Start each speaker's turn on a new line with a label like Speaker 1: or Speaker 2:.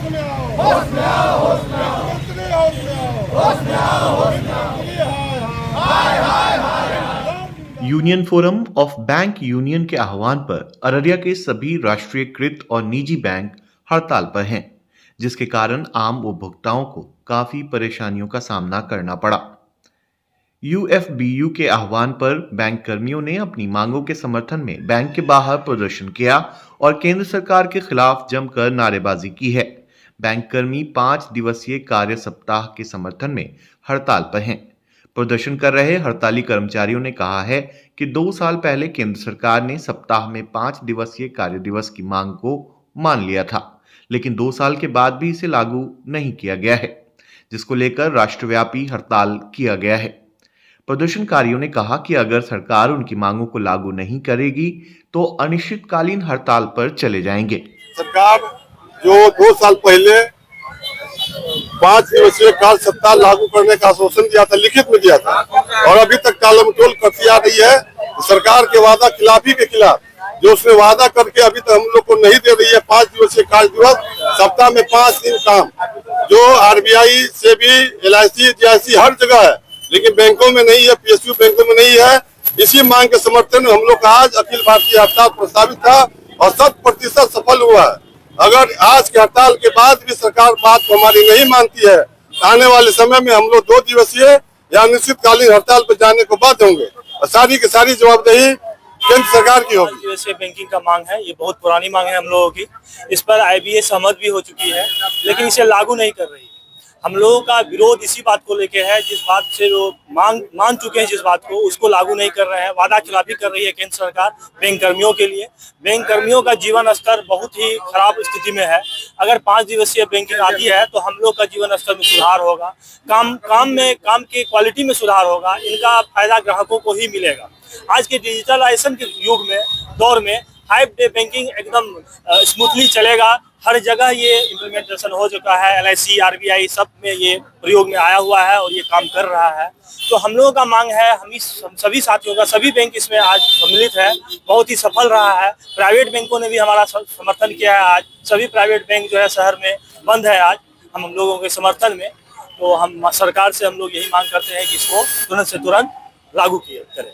Speaker 1: में आओ, होश में आओ, होश में आओ, होश में आओ, होश में आओ, होश में आओ। हाय हाय हाय।
Speaker 2: Union forum of bank union के आह्वान पर अररिया के सभी राष्ट्रीयकृत और निजी बैंक हड़ताल पर हैं, जिसके कारण आम उपभोक्ताओं को काफी परेशानियों का सामना करना पड़ा। यूएफबीयू के आह्वान पर बैंक कर्मियों ने अपनी मांगों के समर्थन में बैंक के बाहर प्रदर्शन किया और केंद्र सरकार के खिलाफ जमकर नारेबाजी की है। बैंक कर्मी 5 दिवसीय कार्य सप्ताह के समर्थन में हड़ताल पर हैं। प्रदर्शन कर रहे हड़ताली कर्मचारियों ने कहा है कि 2 साल पहले केंद्र सरकार ने सप्ताह में 5 दिवसीय कार्य दिवस की मांग को मान लिया था, लेकिन 2 साल के बाद भी इसे लागू नहीं किया गया है, जिसको लेकर राष्ट्रव्यापी हड़ताल किया गया है। प्रदर्शनकारियों ने कहा कि अगर सरकार उनकी मांगों को लागू नहीं करेगी तो अनिश्चितकालीन हड़ताल पर चले जाएंगे।
Speaker 3: सरकार जो 2 साल पहले 5 दिवसीय कार्य सप्ताह लागू करने का आश्वासन दिया था, लिखित में दिया था, और अभी तक टालमटोल करती आ रही है। सरकार के वादा खिलाफी के खिलाफ जो उसने वादा करके अभी तक हम लोग को नहीं दे रही है 5 दिवसीय कार्य दिवस, सप्ताह में 5 दिन काम, जो आरबीआई से भी एलआईसी जीआईसी हर जगह है, लेकिन बैंकों में नहीं है, पीएसयू बैंकों में नहीं है। इसी मांग के समर्थन में हम लोग का आज अखिल भारतीय हड़ताल प्रस्तावित था और 100% सफल हुआ है। अगर आज के हड़ताल के बाद भी सरकार बात को हमारी नहीं मानती है, आने वाले समय में हम लोग 2 दिवसीय या अनिश्चितकालीन हड़ताल पर जाने को बाध्य होंगे और सारी की सारी जवाबदेही केंद्र सरकार की होगी।
Speaker 4: दिवसीय बैंकिंग का मांग है, ये बहुत पुरानी मांग है हम लोगों की। इस पर आईबीए सहमत भी हो चुकी है, लेकिन इसे लागू नहीं कर रही है। हम लोगों का विरोध इसी बात को लेके है, जिस बात से वो मान चुके हैं, जिस बात को उसको लागू नहीं कर रहे हैं। वादा खिलाफी कर रही है केंद्र सरकार बैंक कर्मियों के लिए। बैंक कर्मियों का जीवन स्तर बहुत ही खराब स्थिति में है। अगर 5 दिवसीय बैंकिंग आती है तो हम लोग का जीवन स्तर में सुधार होगा, काम की क्वालिटी में सुधार होगा, इनका फायदा ग्राहकों को ही मिलेगा। आज के डिजिटलाइजेशन के युग में, दौर में 5 डे बैंकिंग एकदम स्मूथली चलेगा। हर जगह ये इम्प्लीमेंटेशन हो चुका है, एलआईसी आरबीआई सब में ये प्रयोग में आया हुआ है और ये काम कर रहा है। तो हम लोगों का मांग है, हम सभी साथियों का, सभी बैंक इसमें आज सम्मिलित है, बहुत ही सफल रहा है। प्राइवेट बैंकों ने भी हमारा समर्थन किया है। आज सभी प्राइवेट बैंक जो है शहर में बंद है आज हम लोगों के समर्थन में। तो हम सरकार से हम लोग यही मांग करते हैं कि इसको तुरंत से तुरंत लागू करें।